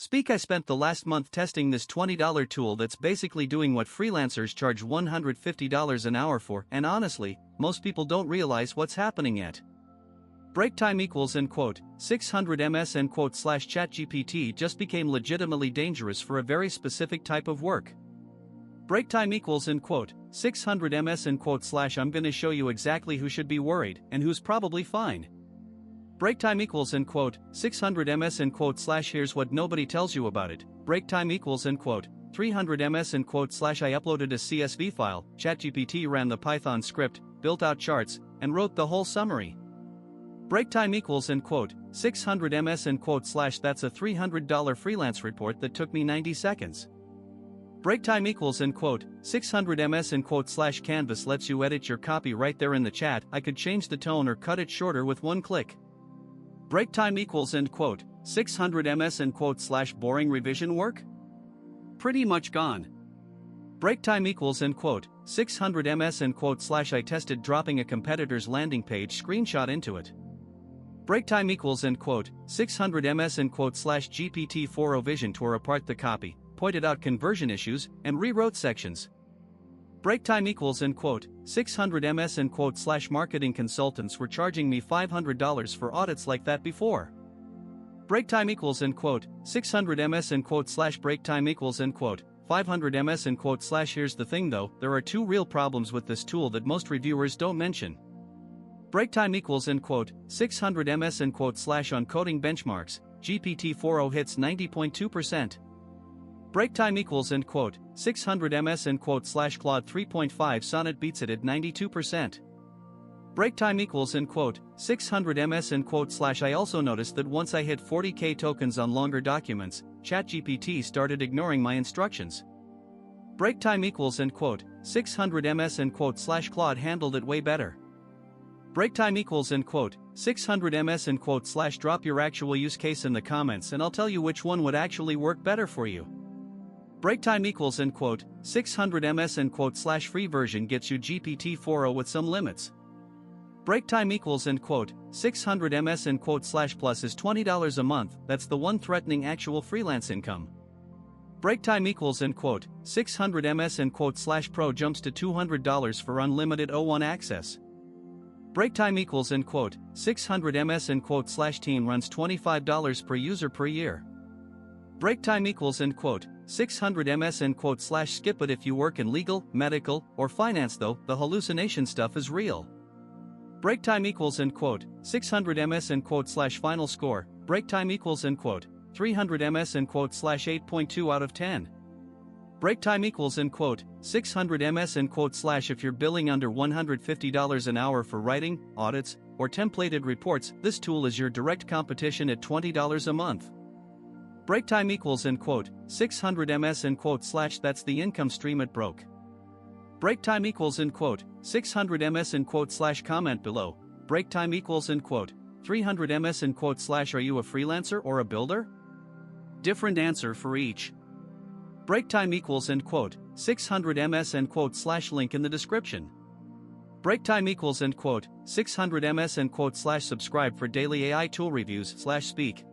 Speak. I spent the last month testing this $20 tool that's basically doing what freelancers charge $150 an hour for, and honestly, most people don't realize what's happening yet. Break time equals end quote, 600 ms end quote slash ChatGPT just became legitimately dangerous for a very specific type of work. Break time equals end quote, 600 ms end quote slash I'm gonna show you exactly who should be worried and who's probably fine. Break time equals end quote, 600 ms end quote slash here's what nobody tells you about it. Break time equals end quote, 300 ms end quote slash I uploaded a CSV file, ChatGPT ran the Python script, built out charts, and wrote the whole summary. Break time equals end quote, 600 ms end quote slash that's a $300 freelance report that took me 90 seconds. Break time equals end quote, 600 ms end quote slash Canvas lets you edit your copy right there in the chat. I could change the tone or cut it shorter with one click. Break time equals end quote, 600 ms end quote slash boring revision work? Pretty much gone. Break time equals end quote, 600 ms end quote slash I tested dropping a competitor's landing page screenshot into it. Break time equals end quote, 600 ms end quote slash GPT-4o Vision tore apart the copy, pointed out conversion issues, and rewrote sections. Break time equals end quote, 600 ms end quote slash marketing consultants were charging me $500 for audits like that before. Break time equals end quote, 600 ms end quote slash break time equals end quote, 500 ms end quote slash here's the thing though, there are two real problems with this tool that most reviewers don't mention. Break time equals end quote, 600 ms end quote slash on coding benchmarks, GPT-4o hits 90.2%. Break time equals end quote, 600 ms end quote slash Claude 3.5 Sonnet beats it at 92%. Break time equals end quote, 600 ms end quote slash I also noticed that once I hit 40k tokens on longer documents, ChatGPT started ignoring my instructions. Break time equals end quote, 600 ms end quote slash Claude handled it way better. Break time equals end quote, 600 ms end quote slash drop your actual use case in the comments and I'll tell you which one would actually work better for you. Break time equals end quote, 600 ms end quote slash free version gets you GPT-4o with some limits. Break time equals end quote, 600 ms end quote slash plus is $20 a month, that's the one threatening actual freelance income. Break time equals end quote, 600 ms end quote slash pro jumps to $200 for unlimited O1 access. Break time equals end quote, 600 ms end quote slash teen runs $25 per user per year. Break time equals end quote, 600 ms end quote slash skip it if you work in legal, medical, or finance though, the hallucination stuff is real. Break time equals end quote, 600 ms end quote slash final score, break time equals end quote, 300 ms end quote slash 8.2 out of 10. Break time equals end quote, 600 ms end quote slash if you're billing under $150 an hour for writing, audits, or templated reports, this tool is your direct competition at $20 a month. Break time equals end quote, 600 ms end quote slash that's the income stream it broke. Break time equals end quote, 600 ms end quote slash comment below, break time equals end quote, 300 ms end quote slash are you a freelancer or a builder? Different answer for each. Break time equals end quote, 600 ms end quote slash link in the description. Break time equals end quote, 600 ms end quote slash subscribe for daily AI tool reviews /speak.